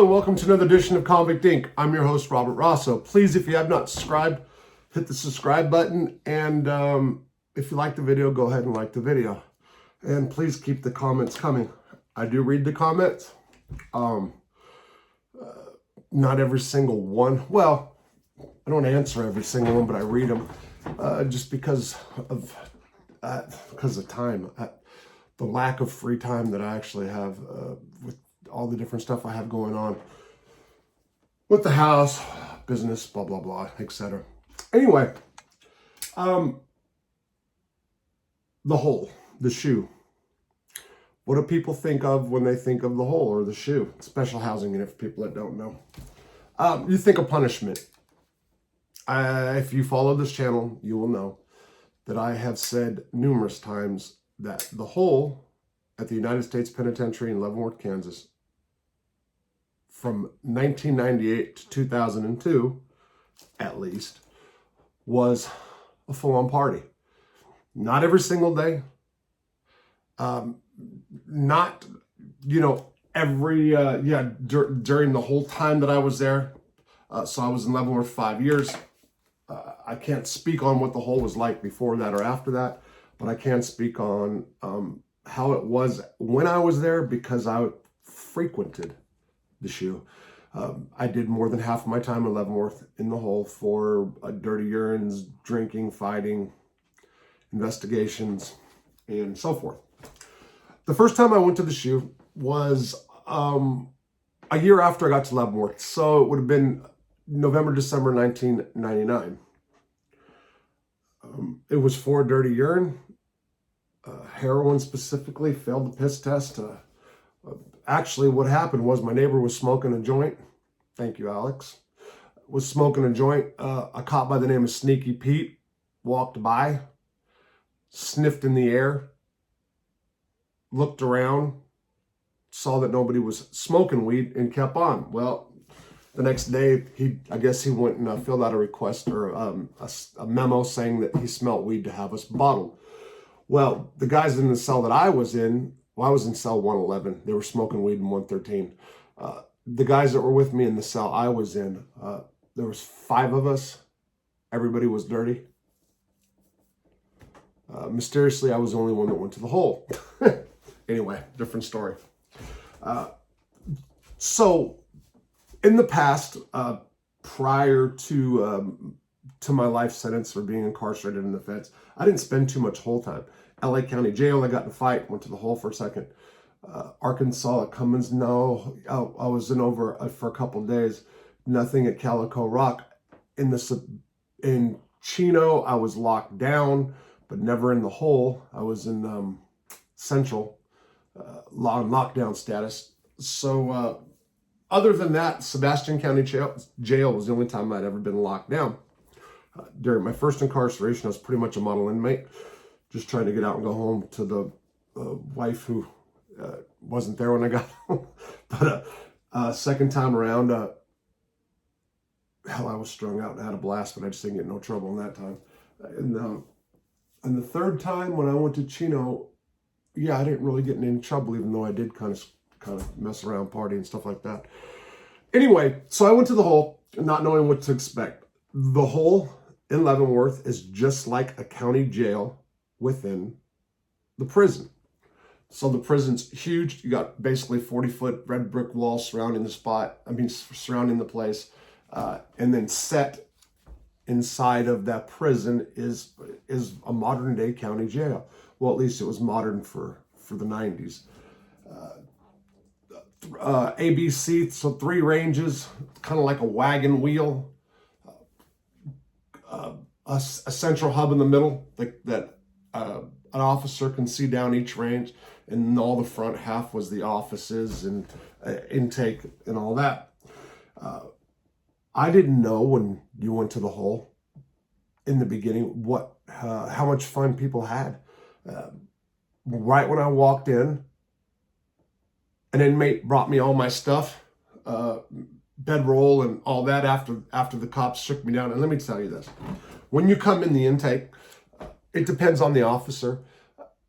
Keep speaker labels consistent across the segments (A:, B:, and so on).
A: and welcome to another edition of Convict Inc. I'm your host, Robert Rosso. Please, if you have not subscribed, hit the subscribe button. And if you like the video, go ahead and like the video. And please keep the comments coming. I do read the comments. Not every single one. Well, I don't answer every single one, but I read them just because of time. The lack of free time that I actually have with all the different stuff I have going on with the house, business, blah, blah, blah, etc. Anyway, the hole, the shoe. What do people think of when they think of the hole or the shoe? Special housing unit for people that don't know. You think of punishment. If you follow this channel, you will know that I have said numerous times that the hole at the United States Penitentiary in Leavenworth, Kansas, from 1998 to 2002, at least, was a full-on party. Not every single day. Not, every, during the whole time that I was there. So I was in Leavenworth 5 years. I can't speak on what the hole was like before that or after that, but I can speak on how it was when I was there because I frequented the shoe. I did more than half of my time in Leavenworth in the hole for dirty urines, drinking, fighting, investigations, and so forth. The first time I went to the shoe was a year after I got to Leavenworth. So it would have been November, December 1999. It was for dirty urine, heroin specifically, failed the piss test. Actually, what happened was my neighbor was smoking a joint. Thank you, Alex. Was smoking a joint. A cop by the name of Sneaky Pete walked by, sniffed in the air, looked around, saw that nobody was smoking weed, and kept on. Well, the next day, I guess he went and filled out a request or a memo saying that he smelled weed to have us bottled. Well, the guys in the cell that I was in, I was in cell 111. They were smoking weed in 113. The guys that were with me in the cell I was in, there was 5 of us. Everybody was dirty. Mysteriously, I was the only one that went to the hole. Anyway, different story. So, in the past, prior to my life sentence for being incarcerated in the feds, I didn't spend too much hole time. LA County Jail, I got in a fight, went to the hole for a second. Arkansas at Cummins, no. I was in over for a couple days. Nothing at Calico Rock. In Chino, I was locked down, but never in the hole. I was in Central, lockdown status. So other than that, Sebastian County Jail was the only time I'd ever been locked down. During my first incarceration, I was pretty much a model inmate, just trying to get out and go home to the wife who wasn't there when I got home. But second time around, hell, I was strung out and had a blast, but I just didn't get no trouble in that time. And the third time when I went to Chino, yeah, I didn't really get in any trouble, even though I did kind of mess around, party and stuff like that. Anyway, so I went to the hole, not knowing what to expect. The hole in Leavenworth is just like a county jail within the prison. So the prison's huge. You got basically 40-foot red brick walls surrounding surrounding the place. And then set inside of that prison is a modern day county jail. Well, at least it was modern for the 90s. ABC, so 3 ranges, kind of like a wagon wheel. A central hub in the middle that an officer can see down each range, and all the front half was the offices and intake and all that. I didn't know when you went to the hole in the beginning how much fun people had. Right when I walked in, an inmate brought me all my stuff, bedroll and all that after the cops shook me down. And let me tell you this, when you come in the intake, it depends on the officer,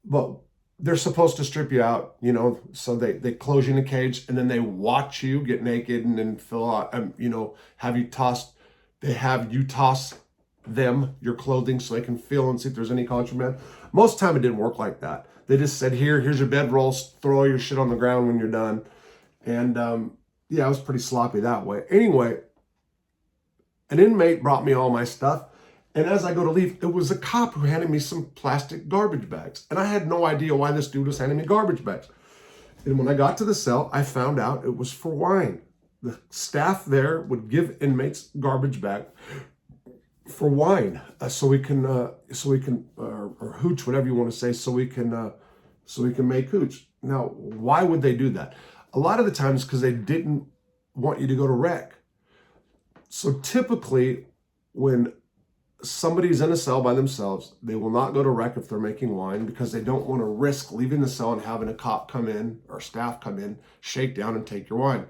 A: but they're supposed to strip you out, you know, so they close you in a cage, and then they watch you get naked and then fill out, you know, they have you toss them your clothing so they can feel and see if there's any contraband. Most of the time it didn't work like that. They just said, here's your bedrolls, throw all your shit on the ground when you're done. And yeah, I was pretty sloppy that way. Anyway, an inmate brought me all my stuff. And as I go to leave, it was a cop who handed me some plastic garbage bags. And I had no idea why this dude was handing me garbage bags. And when I got to the cell, I found out it was for wine. The staff there would give inmates garbage bag for wine, so we can or hooch, whatever you want to say, so we can make hooch. Now, why would they do that? A lot of the times because they didn't want you to go to rec. So typically, when somebody's in a cell by themselves, they will not go to rec if they're making wine, because they don't want to risk leaving the cell and having a cop come in or staff come in, shake down and take your wine.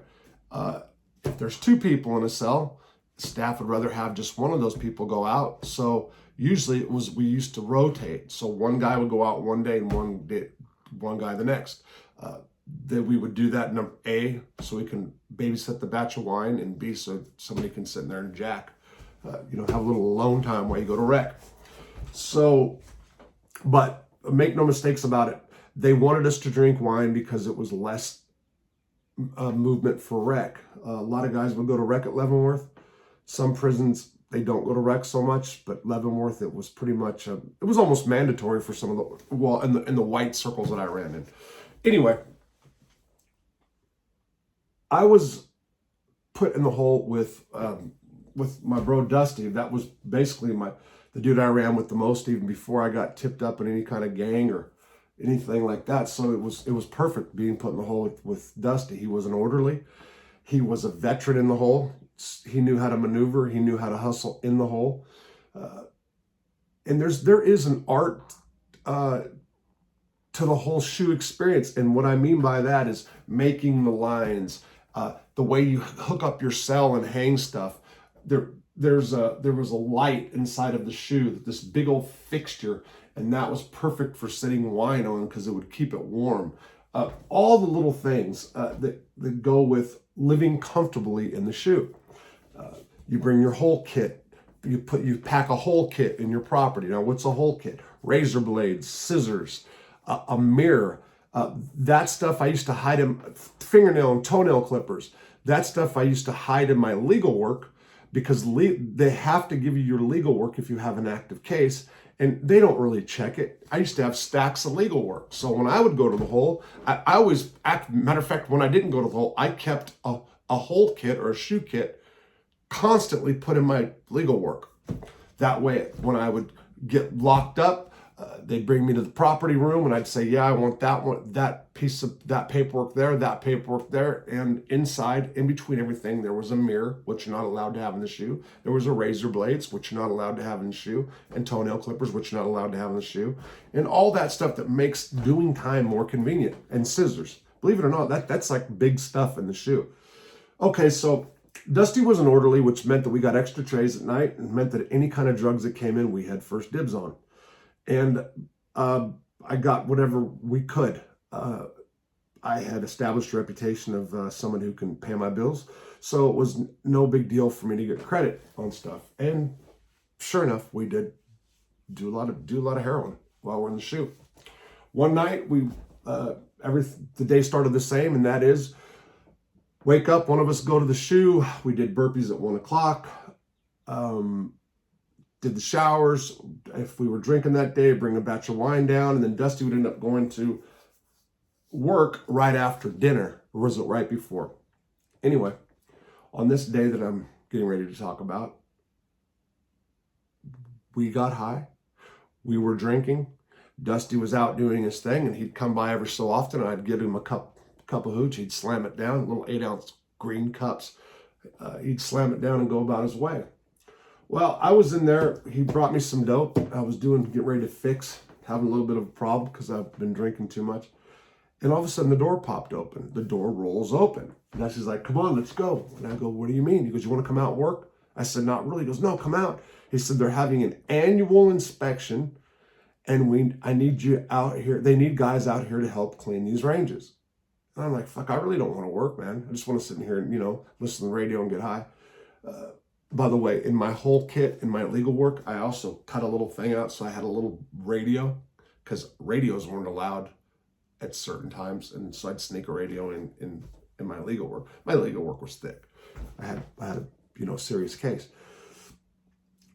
A: If there's 2 people in a cell, staff would rather have just one of those people go out. So usually we used to rotate. So one guy would go out one day and one guy the next. Then we would do that in A, so we can babysit the batch of wine, and B, so somebody can sit in there and jack. You know, have a little alone time while you go to rec. So, but make no mistakes about it. They wanted us to drink wine because it was less movement for rec. A lot of guys would go to rec at Leavenworth. Some prisons, they don't go to rec so much, but Leavenworth, it was pretty much, it was almost mandatory for some of the, well, in the white circles that I ran in. Anyway, I was put in the hole with my bro Dusty. That was basically the dude I ran with the most, even before I got tipped up in any kind of gang or anything like that. So it was perfect being put in the hole with Dusty. He was an orderly. He was a veteran in the hole. He knew how to maneuver. He knew how to hustle in the hole. And there is an art to the whole SHU experience. And what I mean by that is making the lines, the way you hook up your cell and hang stuff. There was a light inside of the SHU, this big old fixture, and that was perfect for sitting wine on because it would keep it warm. All the little things that go with living comfortably in the SHU. You bring your whole kit. You pack a whole kit in your property. Now, what's a whole kit? Razor blades, scissors, a mirror. That stuff I used to hide in fingernail and toenail clippers. That stuff I used to hide in my legal work, because they have to give you your legal work if you have an active case, and they don't really check it. I used to have stacks of legal work. So when I would go to the hole, I always, matter of fact, when I didn't go to the hole, I kept a whole kit or a SHU kit constantly put in my legal work. That way, when I would get locked up, they'd bring me to the property room and I'd say, yeah, I want that one, that piece of that paperwork there. And inside, in between everything, there was a mirror, which you're not allowed to have in the SHU. There was a razor blades, which you're not allowed to have in the SHU, and toenail clippers, which you're not allowed to have in the SHU, and all that stuff that makes doing time more convenient, and scissors. Believe it or not, that's like big stuff in the SHU. Okay, so Dusty was an orderly, which meant that we got extra trays at night, and meant that any kind of drugs that came in, we had first dibs on. And I got whatever we could. I had established a reputation of someone who can pay my bills, so it was no big deal for me to get credit on stuff. And sure enough, we did do a lot of heroin while we're in the SHU. One night, the day started the same, and that is, wake up, one of us go to the SHU. We did burpees at 1 o'clock. Did the showers. If we were drinking that day, bring a batch of wine down, and then Dusty would end up going to work right after dinner, or was it right before? Anyway, on this day that I'm getting ready to talk about, we got high. We were drinking. Dusty was out doing his thing, and he'd come by every so often, and I'd give him a cup of hooch. He'd slam it down, little 8-ounce green cups. He'd slam it down and go about his way. Well, I was in there. He brought me some dope. I was getting ready to fix, having a little bit of a problem because I've been drinking too much. And all of a sudden, the door popped open. The door rolls open. And Dusty's like, come on, let's go. And I go, what do you mean? He goes, you want to come out and work? I said, not really. He goes, no, come out. He said, they're having an annual inspection, and I need you out here. They need guys out here to help clean these ranges. And I'm like, fuck, I really don't want to work, man. I just want to sit in here and, listen to the radio and get high. By the way, in my whole kit, in my legal work, I also cut a little thing out. So I had a little radio, because radios weren't allowed at certain times. And so I'd sneak a radio in my legal work. My legal work was thick. I had a serious case.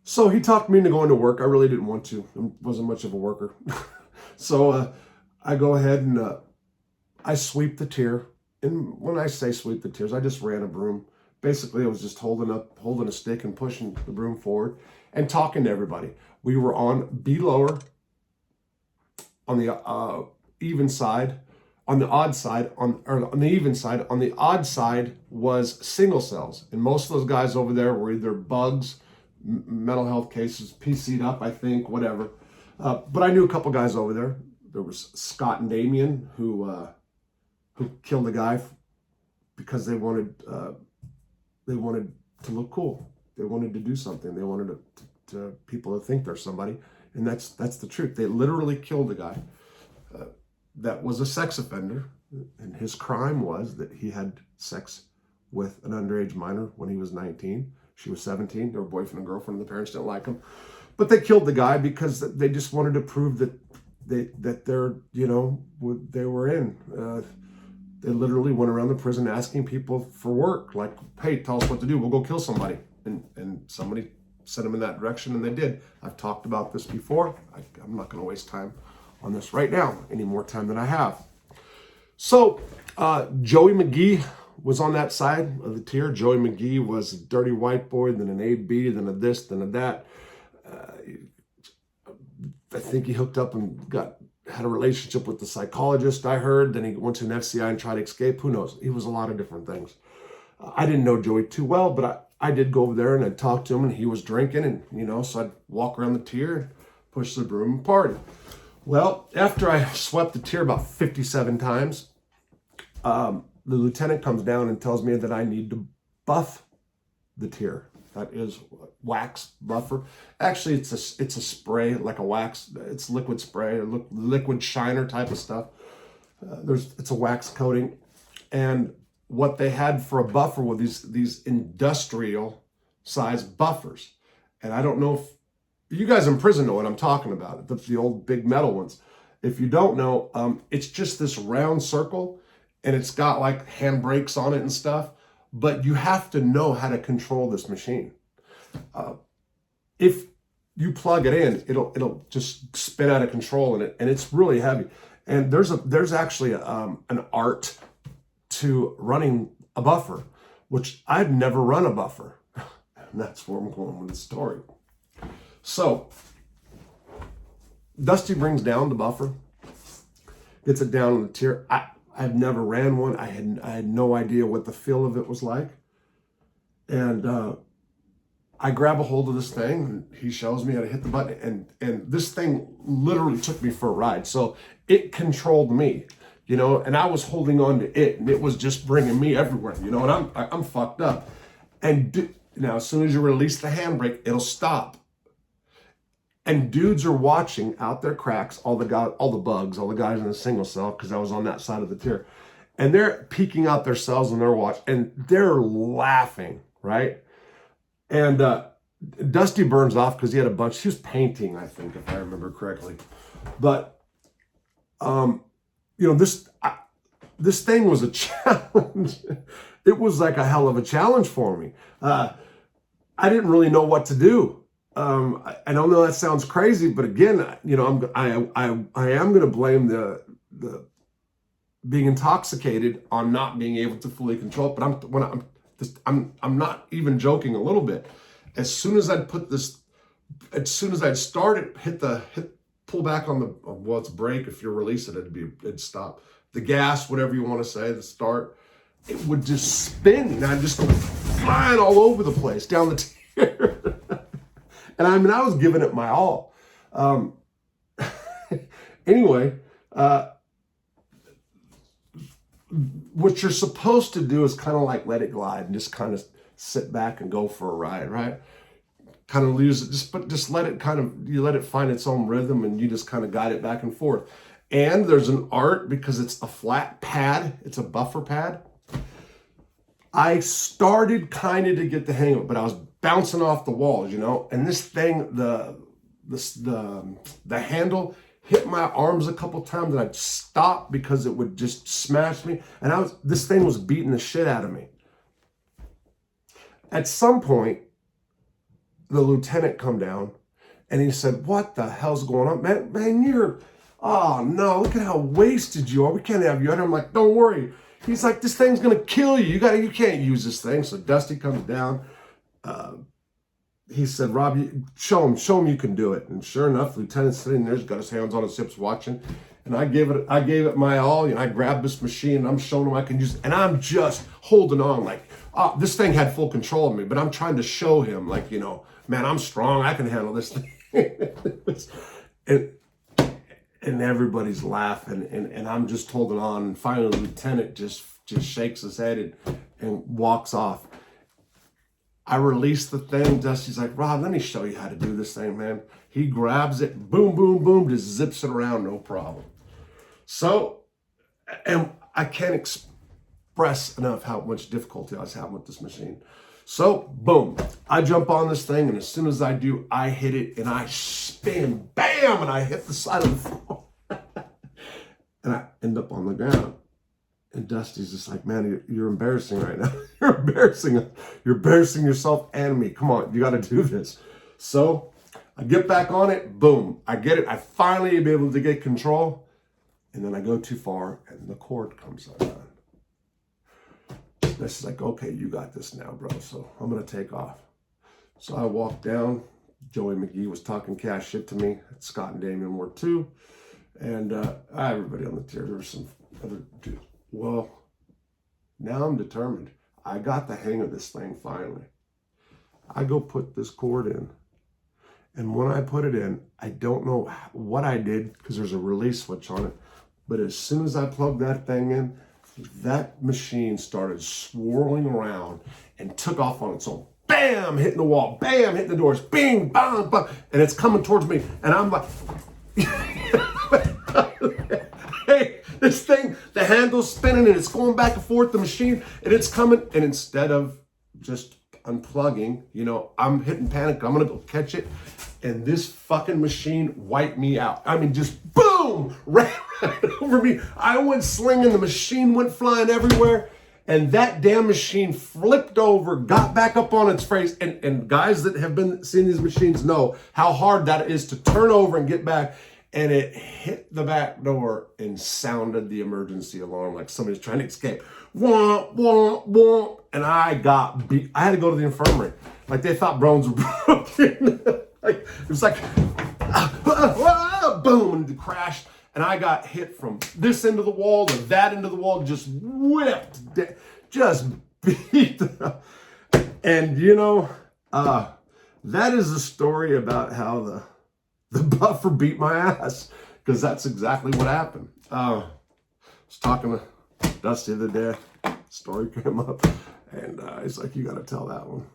A: So he talked me into going to work. I really didn't want to. I wasn't much of a worker. So I go ahead and I sweep the tier. And when I say sweep the tiers, I just ran a broom. Basically, I was just holding a stick and pushing the broom forward and talking to everybody. We were on B lower, on the even side, on the odd side, on the even side. On the odd side was single cells. And most of those guys over there were either bugs, mental health cases, PC'd up, I think, whatever. But I knew a couple guys over there. There was Scott and Damien who killed a guy because they wanted to look cool. They wanted to do something. They wanted to people to think they're somebody, and that's the truth. They literally killed a guy that was a sex offender, and his crime was that he had sex with an underage minor when he was 19. She was 17. They were boyfriend and girlfriend, and the parents didn't like him, but they killed the guy because they just wanted to prove that they were in. They literally went around the prison asking people for work, like, hey, tell us what to do. We'll go kill somebody. And somebody sent them in that direction, and they did. I've talked about this before. I'm not going to waste time on this right now, any more time than I have. So Joey McGee was on that side of the tier. Joey McGee was a dirty white boy, then an AB, then a this, then a that. I think he hooked up and had a relationship with the psychologist, I heard. Then he went to an FCI and tried to escape. Who knows? He was a lot of different things. I didn't know Joey too well, but I did go over there and I'd talk to him, and he was drinking, and so I'd walk around the tier and push the broom and party. Well, after I swept the tier about 57 times, the lieutenant comes down and tells me that I need to buff the tier. That is wax buffer. Actually, it's a spray, like a wax. It's liquid spray, liquid shiner type of stuff. It's a wax coating, and what they had for a buffer were these industrial size buffers. And I don't know if you guys in prison know what I'm talking about. The old big metal ones. If you don't know, it's just this round circle, and it's got like handbrakes on it and stuff. But you have to know how to control this machine. If you plug it in, it'll just spin out of control in it, and it's really heavy. And there's actually an art to running a buffer, which I've never run a buffer. And that's where I'm going with the story. So Dusty brings down the buffer, gets it down on the tier. I've never ran one. I had no idea what the feel of it was like. And I grab a hold of this thing, and he shows me how to hit the button. And this thing literally took me for a ride. So it controlled me, and I was holding on to it, and it was just bringing me everywhere, and I'm fucked up. And now, as soon as you release the handbrake, it'll stop. And dudes are watching out their cracks, all the bugs, all the guys in the single cell, because I was on that side of the tier. And they're peeking out their cells on their watch, and they're laughing, right? And Dusty burns off because he had a bunch. He was painting, I think, if I remember correctly. But, this thing was a challenge. It was like a hell of a challenge for me. I didn't really know what to do. I don't know, that sounds crazy, but again, I am going to blame the being intoxicated on not being able to fully control it. But I'm not even joking a little bit. As soon as I'd start it, pull back on it's brake. If you release it, it'd stop. The gas, whatever you want to say, the start, it would just spin, and I'd just go flying all over the place down the tier. And I was giving it my all. Anyway, what you're supposed to do is kind of like let it glide and just kind of sit back and go for a ride, right? kind of lose it. Just let it you let it find its own rhythm, and you just kind of guide it back and forth. And there's an art because it's a flat pad. It's a buffer pad. I started kind of to get the hang of it, but I was bouncing off the walls, and this thing, the handle hit my arms a couple times, and I'd stop because it would just smash me. And this thing was beating the shit out of me. At some point, the lieutenant come down, and he said, "What the hell's going on, man? Oh no, look at how wasted you are. We can't have you." And I'm like, "Don't worry." He's like, "This thing's gonna kill you. You can't use this thing." So Dusty comes down. He said, "Rob, show him you can do it." And sure enough, Lieutenant's sitting there, he's got his hands on his hips watching. And I gave it my all. I grabbed this machine, and I'm showing him I can use it. And I'm just holding on like, this thing had full control of me, but I'm trying to show him like, man, I'm strong. I can handle this thing. And everybody's laughing, and I'm just holding on. And finally, the lieutenant just shakes his head and walks off. I release the thing. Dusty's like, "Rob, let me show you how to do this thing, man." He grabs it, boom, boom, boom, just zips it around, no problem. So, and I can't express enough how much difficulty I was having with this machine. So, boom, I jump on this thing, and as soon as I do, I hit it, and I spin, bam, and I hit the side of the floor. And I end up on the ground. And Dusty's just like, "Man, you're embarrassing right now. You're embarrassing yourself and me. Come on, you got to do this." So I get back on it, boom, I get it. I finally am able to get control, and then I go too far, and the cord comes undone. This is like, "Okay, you got this now, bro." So I'm going to take off. So I walked down. Joey McGee was talking CashApp to me. Scott and Damien were too. And everybody on the tier, there were some other dudes. Well, now I'm determined. I got the hang of this thing finally. I go put this cord in. And when I put it in, I don't know what I did because there's a release switch on it. But as soon as I plugged that thing in, that machine started swirling around and took off on its own. Bam, hitting the wall. Bam, hitting the doors. Bing, bam, bam. And it's coming towards me. And I'm like, hey, this thing, the handle's spinning and it's going back and forth, the machine, and it's coming. And instead of just unplugging, I'm hitting panic. I'm going to go catch it. And this fucking machine wiped me out. I mean, just boom, right over me. I went slinging. The machine went flying everywhere. And that damn machine flipped over, got back up on its face. And guys that have been seeing these machines know how hard that is to turn over and get back. And it hit the back door and sounded the emergency alarm like somebody's trying to escape. Womp, womp, womp. And I got beat. I had to go to the infirmary. Like they thought bones were broken. It was like, boom, and it crashed. And I got hit from this end of the wall to that end of the wall, just whipped, just beat. And that is the story about how the buffer beat my ass, because that's exactly what happened. I was talking to Dusty the other day, story came up, and he's like, "You got to tell that one."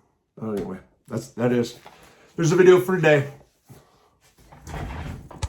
A: Anyway, there's a video for today.